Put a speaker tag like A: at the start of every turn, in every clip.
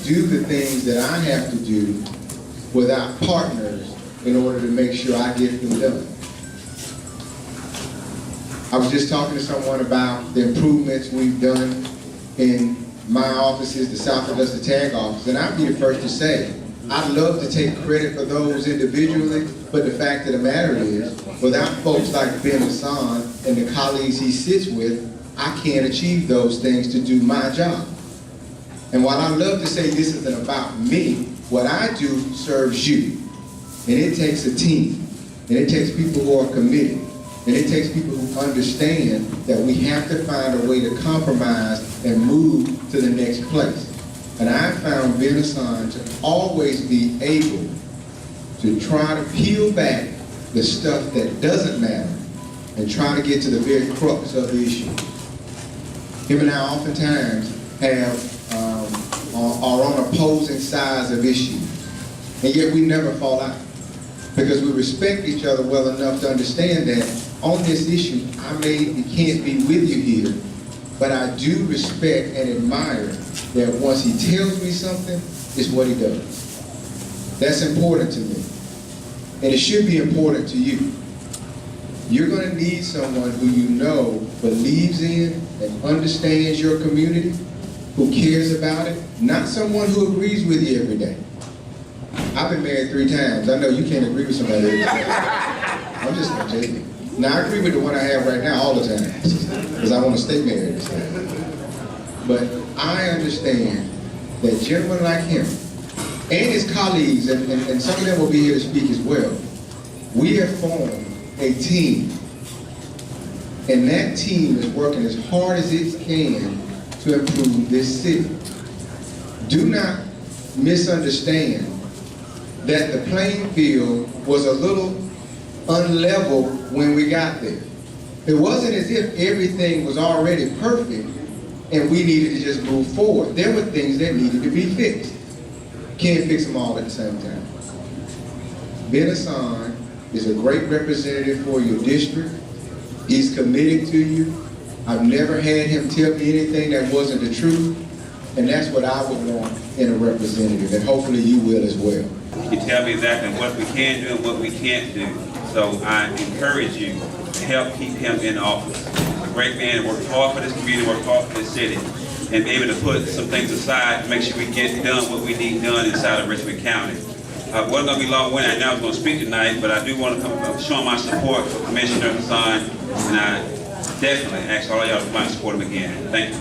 A: do the things that I have to do without partners in order to make sure I get them done. I was just talking to someone about the improvements we've done in my offices, the South Augusta Tag office, and I'd be the first to say, I'd love to take credit for those individually, but the fact of the matter is, without folks like Ben Hasan and the colleagues he sits with, I can't achieve those things to do my job. And while I love to say this isn't about me, what I do serves you. And it takes a team, and it takes people who are committed, and it takes people who understand that we have to find a way to compromise and move to the next place. And I found Ben Hasan to always be able to try to peel back the stuff that doesn't matter and try to get to the very crux of the issue. Him and I oftentimes are on opposing sides of issues, and yet we never fall out because we respect each other well enough to understand that on this issue, I can't be with you here, but I do respect and admire that once he tells me something, it's what he does. That's important to me, and it should be important to you. You're going to need someone who you know believes in and understands your community, who cares about it, not someone who agrees with you every day. I've been married 3 times. I know you can't agree with somebody every day. I'm just going to tell you. Now, I agree with the one I have right now all the time, because I want to stay married this time. But I understand that gentlemen like him, and his colleagues, and some of them will be here to speak as well, we have formed a team, and that team is working as hard as it can to improve this city. Do not misunderstand that the playing field was a little unlevel when we got there. It wasn't as if everything was already perfect and we needed to just move forward. There were things that needed to be fixed. Can't fix them all at the same time. Ben Hasan is a great representative for your district. He's committed to you. I've never had him tell me anything that wasn't the truth, and that's what I would want in a representative, and hopefully you will as well.
B: You tell me exactly what we can do and what we can't do, so I encourage you to help keep him in office. He's a great man, worked hard for this community, worked hard for this city, and be able to put some things aside to make sure we get done what we need done inside of Richmond County. Wasn't going to be long-winded. I know I was going to speak tonight, but I do want to come show my support for Commissioner Hasan, and I definitely ask all of y'all to come out and support him again. Thank you.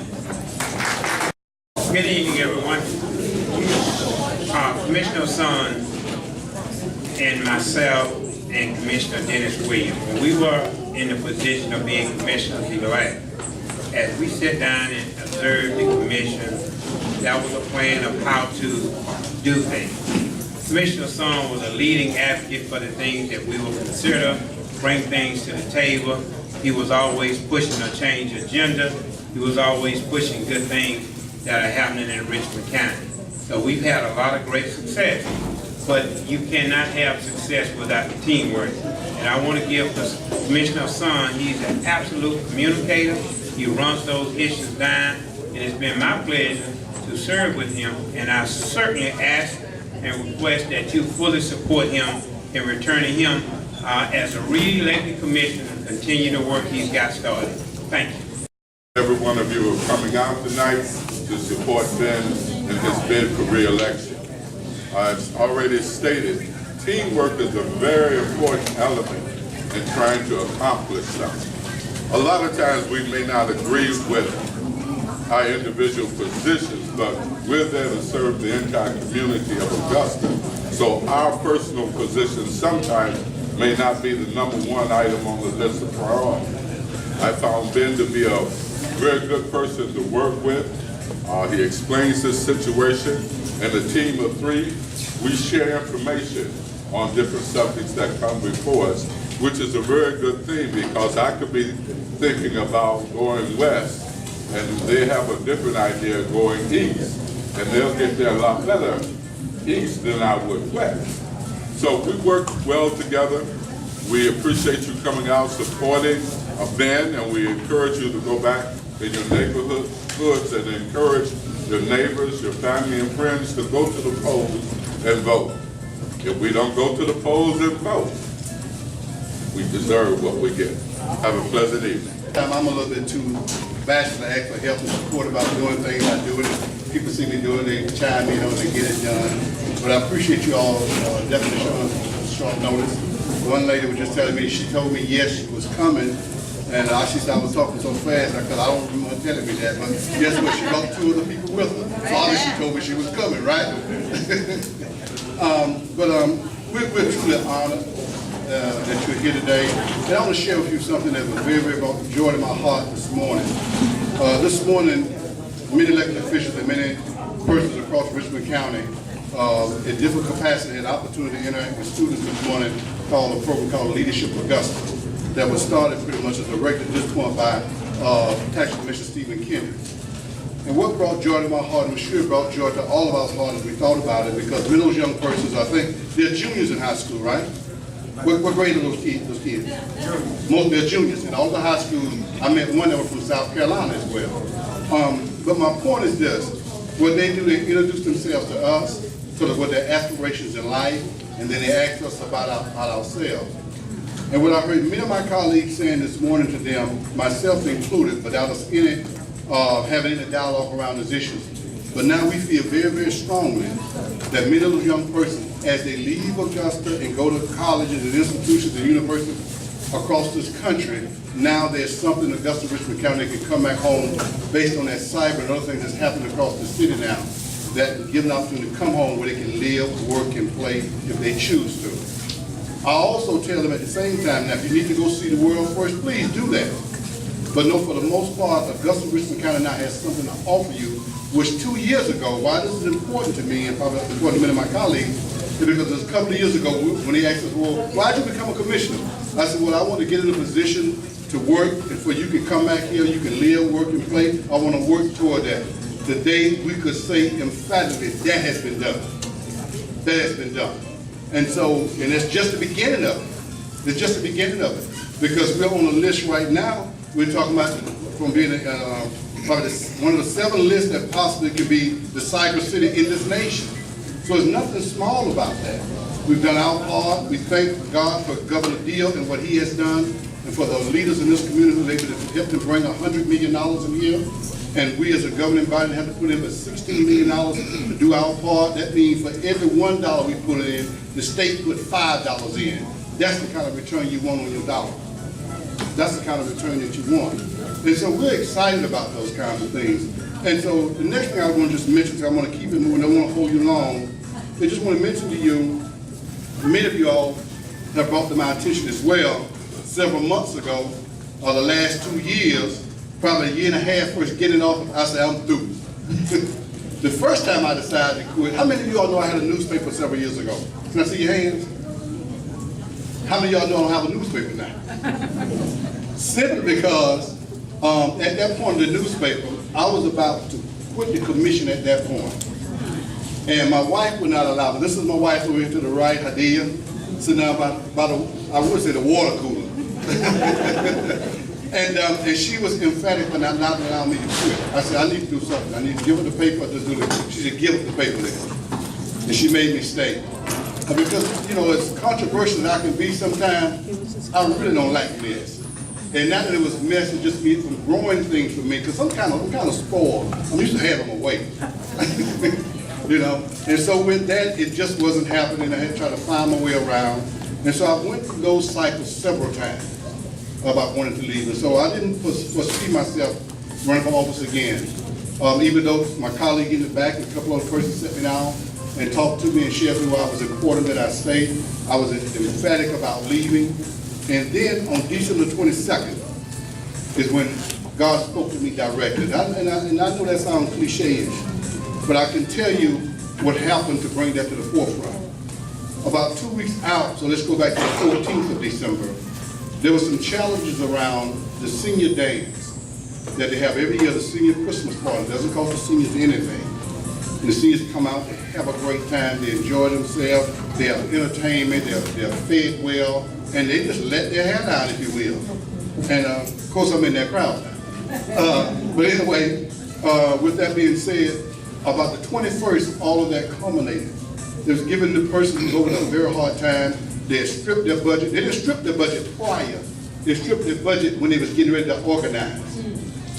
C: Good evening, everyone. Commissioner Hasan and myself and Commissioner Dennis Williams, when we were in the position of being commissioners elect, as we sat down and observed the commission, that was a plan of how to do things. Commissioner Hasan was a leading advocate for the things that we will consider, bring things to the table, He was always pushing a change agenda. He was always pushing good things that are happening in Richmond County. So we've had a lot of great success, but you cannot have success without the teamwork. And I want to give Commissioner Son, he's an absolute communicator. He runs those issues down, and it's been my pleasure to serve with him. And I certainly ask and request that you fully support him in returning him as a re-elected commissioner and continue the work he's got started. Thank you.
D: Every one of you are coming out tonight to support Ben in his bid for re-election. As already stated, teamwork is a very important element in trying to accomplish something. A lot of times we may not agree with our individual positions, but we're there to serve the entire community of Augusta. So our personal positions sometimes may not be the #1 item on the list of priorities. I found Ben to be a very good person to work with. He explains his situation, and a team of 3, we share information on different subjects that come before us, which is a very good thing because I could be thinking about going west, and they have a different idea going east, and they'll get there a lot better east than I would west. So we work well together. We appreciate you coming out supporting Ben, and we encourage you to go back in your neighborhoods and encourage your neighbors, your family and friends to go to the polls and vote. If we don't go to the polls and vote, we deserve what we get. Have a pleasant evening.
E: I'm a little bit too bashful to ask for help and support about doing things I do. And people see me doing it, they chime in on it and get it done. But I appreciate you all definitely showing strong notice. One lady was just telling me, she told me yes, she was coming. And she said I was talking so fast because I don't remember her telling me that. But guess what? She brought 2 other people with her. So obviously she told me she was coming, right? We're truly honored that you're here today. And I want to share with you something that was very, very brought joy to my heart this morning. This morning, many elected officials and many persons across Richmond County in different capacities had an opportunity to interact with students this morning called a program called Leadership Augusta, that was started pretty much as directed at this point by Tax Commissioner Stephen Kennedy. And what brought joy to my heart, and I'm sure it brought joy to all of our hearts as we thought about it, because many of those young persons, I think, they're juniors in high school, right? What grade are those kids? Most they're juniors. In all the high schools, I met one that was from South Carolina as well. But my point is this: what they do, they introduce themselves to us, sort of what their aspirations in life, and then they ask us about ourselves. And what I heard many of my colleagues saying this morning to them, myself included, without us having any dialogue around these issues. But now we feel very, very strongly that many of those young persons, as they leave Augusta and go to colleges and institutions and universities across this country, now there's something in Augusta, Richmond County that can come back home based on that cyber and other things that's happening across the city now, that give them an opportunity to come home where they can live, work, and play if they choose to. I also tell them at the same time, now if you need to go see the world first, please do that. But no, for the most part, Augusta, Richmond County now has something to offer you, which 2 years ago, why this is important to me and probably important to many of my colleagues, is because a couple of years ago, when they asked us, well, why'd you become a commissioner? I said, well, I want to get in a position to work, and for you can come back here, you can live, work, and play. I want to work toward that. Today, we could say emphatically, that has been done. That has been done. And so, and it's just the beginning of it. It's just the beginning of it. Because we're on a list right now, we're talking about from being probably one of the 7 lists that possibly could be the cyber city in this nation. So there's nothing small about that. We've done our part. We thank God for Governor Deal and what he has done, and for the leaders in this community who able to help to bring $100 million a year. And we as a governing body have to put in for $16 million to do our part. That means for every $1 we put in, the state put $5 in. That's the kind of return you want on your dollar. That's the kind of return that you want. And so we're excited about those kinds of things. And so the next thing I want to just mention, so I want to keep it moving, I don't want to hold you long, I just want to mention to you, many of you all have brought to my attention as well, several months ago, or the last 2 years, probably a year and a half first getting off, I said, I'm through. The first time I decided to quit, how many of you all know I had a newspaper several years ago? Can I see your hands? How many of y'all know I don't have a newspaper now? Simply because at that point in the newspaper, I was about to quit the commission at that point. And my wife would not allow me. This is my wife over here to the right, Hadia, sitting down by the, I would say the water cooler. And she was emphatic for not allowing me to quit. I said, I need to do something. I need to give her the paper. Just do it. She said, give her the paper then. And she made me stay. And because, you know, as controversial as I can be sometimes, I really don't like this. And not that it was mess, it just means some growing things for me, because I'm kind of spoiled. I'm used to having my way. You know? And so with that, it just wasn't happening. I had to try to find my way around. And so I went through those cycles several times about wanting to leave. And so I didn't foresee myself running for office again. Even though my colleague in the back and a couple other persons sat me down and talked to me and shared with me why it was important that I stay. I was emphatic about leaving. And then on December 22nd is when God spoke to me directly. And I know that sounds cliche-ish, but I can tell you what happened to bring that to the forefront. About 2 weeks out, so let's go back to the 14th of December, there were some challenges around the senior dance that they have every year, the senior Christmas party. It doesn't cost the seniors anything. And the seniors come out, they have a great time, they enjoy themselves, they have entertainment, they're fed well, and they just let their hair down, if you will. And of course, I'm in that crowd now. But anyway, with that being said, about the 21st, all of that culminated. It was giving the person who's over a very hard time. They had stripped their budget. They didn't strip their budget prior. They stripped their budget when they was getting ready to organize.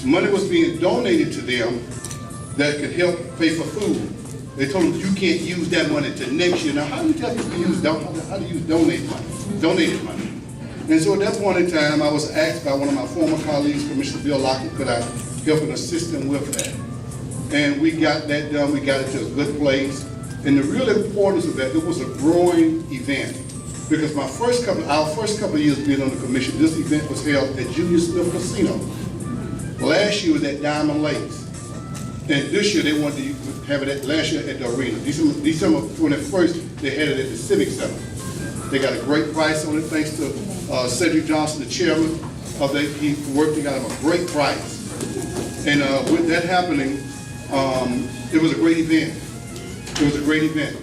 E: Money was being donated to them that could help pay for food. They told them, you can't use that money till next year. Now, how do you tell people how to use donated money? And so at that point in time, I was asked by one of my former colleagues, Commissioner Bill Lockett, could I help and assist him with that? And we got that done. We got it to a good place. And the real importance of that, it was a growing event. Because our first couple of years being on the commission, this event was held at Julius Smith Casino. Last year was at Diamond Lakes. And this year they wanted to have it last year at the arena. December 21st, they had it at the Civic Center. They got a great price on it, thanks to Cedric Johnson, the chairman of that. He worked, he got him a great price. And with that happening, it was a great event. It was a great event.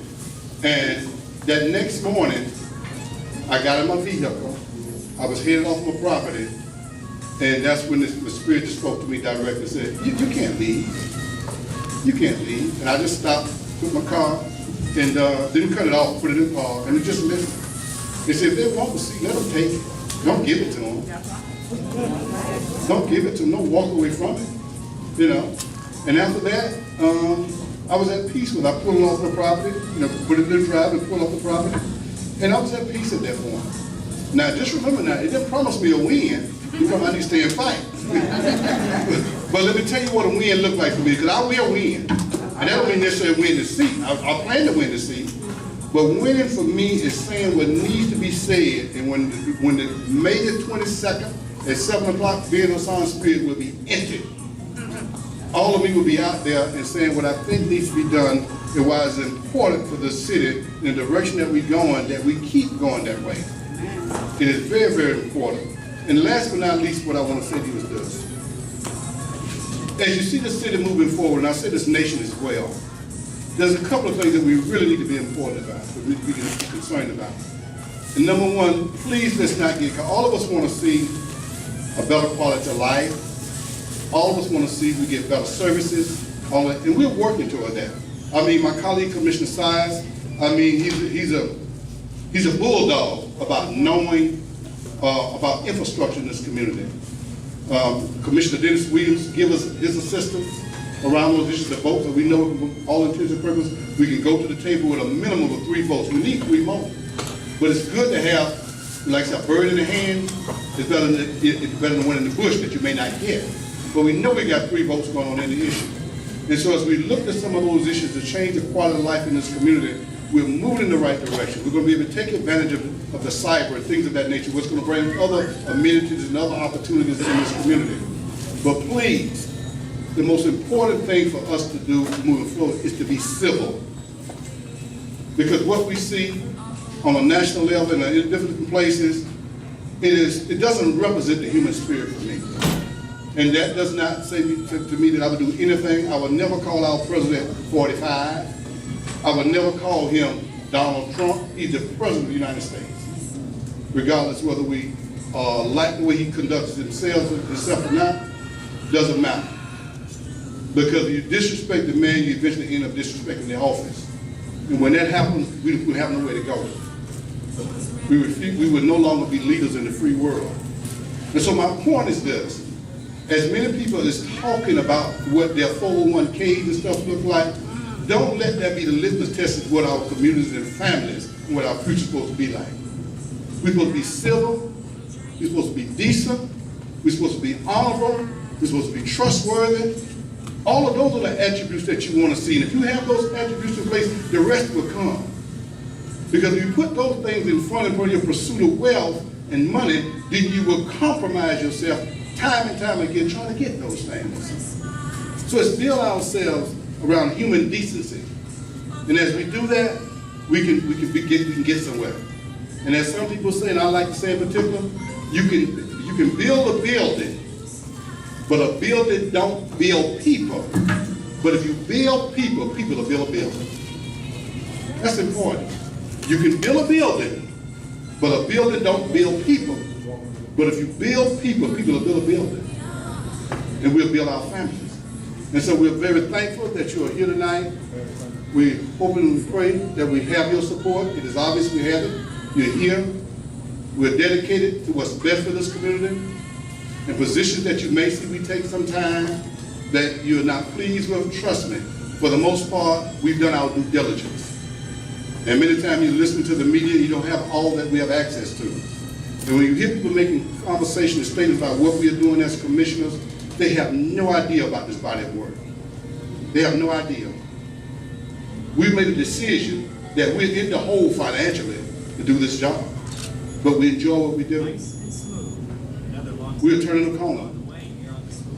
E: And that next morning, I got in my vehicle. I was headed off my property. And that's when the Spirit just spoke to me directly and said, you can't leave. You can't leave. And I just stopped, put my car, and didn't cut it off, put it in park, and just listened. They said, if they want the seat, let them take it. Don't give it to them. Don't give it to them. Don't walk away from it. You know. And after that, I was at peace with it. I pulled it off the property, put it in the drive and pulled off the property. And I was at peace at that point. Now, just remember now, it didn't promise me a win. Because I need to stay and fight. But let me tell you what a win looked like for me, because I will win. And that don't mean necessarily win the seat. I plan to win the seat. But winning for me is saying what needs to be said. And when the May the 22nd at 7 o'clock, Ben Hasan Spirit will be empty. All of me will be out there and saying what I think needs to be done and why it's important for the city in the direction that we're going, that we keep going that way. It is very, very important. And last but not least, what I want to say to you is this. As you see the city moving forward, and I say this nation as well, there's a couple of things that we really need to be important about, that we need to be concerned about. And number one, please let's not get caught. All of us want to see a better quality of life. All of us want to see we get better services, all that, and we're working toward that. I mean, my colleague, Commissioner Size, I mean, he's a bulldog about knowing about infrastructure in this community. Commissioner Dennis Williams give us his assistance around those issues, the votes, and we know all intents and purposes, we can go to the table with a minimum of 3 votes. We need 3 more. But it's good to have, like I said, a bird in the hand is better than one in the bush that you may not get. But we know we got 3 votes going on in the issue. And so as we look at some of those issues to change the quality of life in this community, we're moving in the right direction. We're going to be able to take advantage of the cyber and things of that nature, which is going to bring other amenities and other opportunities in this community. But please, the most important thing for us to do moving forward is to be civil. Because what we see on a national level and in different places, it doesn't represent the human spirit for me. And that does not say to me that I would do anything. I would never call our president 45. I would never call him Donald Trump. He's the president of the United States. Regardless whether we like the way he conducts himself or not, doesn't matter. Because if you disrespect the man, you eventually end up disrespecting the office. And when that happens, we have nowhere to go. We would no longer be leaders in the free world. And so my point is this. As many people is talking about what their 401ks and stuff look like, don't let that be the litmus test of what our communities and families and what our future is supposed to be like. We're supposed to be civil, we're supposed to be decent, we're supposed to be honorable, we're supposed to be trustworthy. All of those are the attributes that you want to see. And if you have those attributes in place, the rest will come. Because if you put those things in front of your pursuit of wealth and money, then you will compromise yourself time and time again trying to get those things. So let's build ourselves around human decency. And as we do that, we can get somewhere. And as some people say, and I like to say in particular, you can build a building, but a building don't build people. But if you build people, people will build a building. That's important. You can build a building, but a building don't build people. But if you build people, people will build a building. And we'll build our families. And so we're very thankful that you are here tonight. We hope and we pray that we have your support. It is obvious we have it. You're here. We're dedicated to what's best for this community. And positions that you may see we take some time that you're not pleased with, trust me. For the most part, we've done our due diligence. And many times you listen to the media, you don't have all that we have access to. And when you hear people making conversation and statements about what we are doing as commissioners, they have no idea about this body of work. They have no idea. We've made a decision that we're in the hole financially to do this job, but we enjoy what we do. We're turning the corner.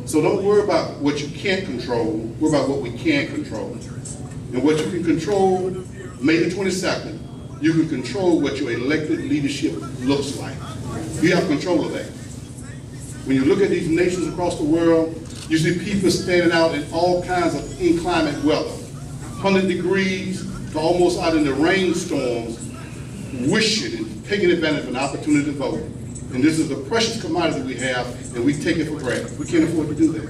E: So don't worry about what you can't control, worry about what we can control. And what you can control, May the 22nd, you can control what your elected leadership looks like. You have control of that. When you look at these nations across the world, you see people standing out in all kinds of inclement weather. 100 degrees to almost out in the rainstorms, wishing and taking advantage of an opportunity to vote. And this is a precious commodity we have, and we take it for granted. We can't afford to do that.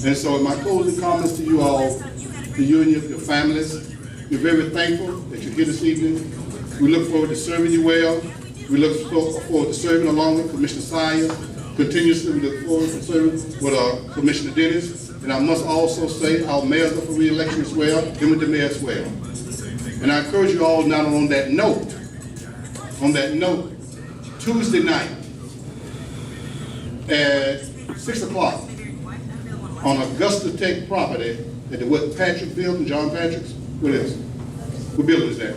E: And so in my closing comments to you all, to you and your families, we're very thankful that you're here this evening. We look forward to serving you well. We look forward to serving along with Commissioner Sires. Continuously, we look forward to serving with Commissioner Dennis. And I must also say our mayor's up for re-election as well, and with the mayor as well. And I encourage you all now on that note, Tuesday night at 6 o'clock on Augusta Tech property at the Patrick Building, John Patrick's? What is? What building is that?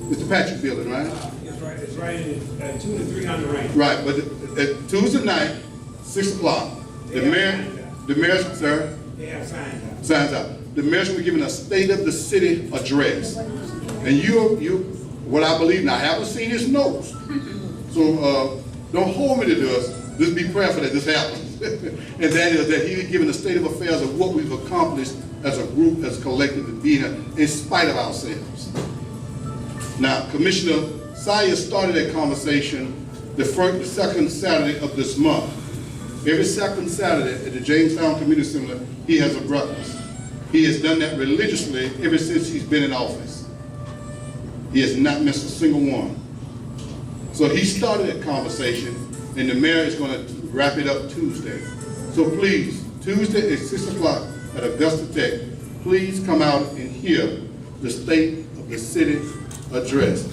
E: It's the Patrick Building, right?
C: It's right at 2 to 3 on the range.
E: Right, but at Tuesday night, 6 o'clock, the mayor, sir?
C: They have signs out.
E: Signs out. The mayor's going to be giving a State of the City address. And what I believe, now I haven't seen his notes, so don't hold me to this. Just be prayerful that this happens. And that is that he's giving a state of affairs of what we've accomplished as a group, as a collective, and being in spite of ourselves. Now, Commissioner Sires started that conversation the second Saturday of this month. Every second Saturday at the Jamestown Community Center, he has a breakfast. He has done that religiously ever since he's been in office. He has not missed a single one. So he started that conversation, and the mayor is going to wrap it up Tuesday. So please, Tuesday at 6 o'clock at Augusta Tech, please come out and hear the State of the City address.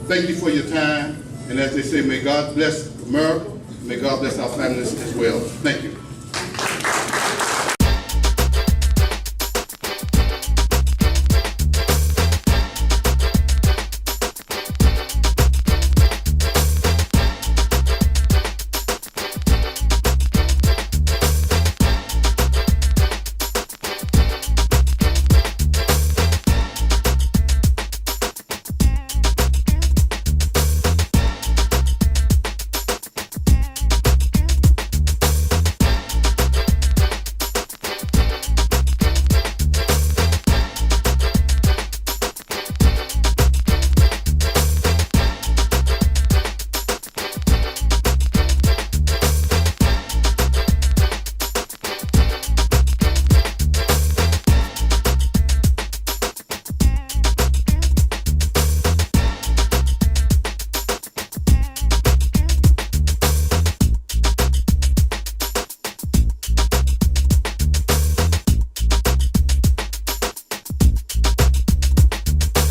E: Thank you for your time, and as they say, may God bless America, may God bless our families as well. Thank you.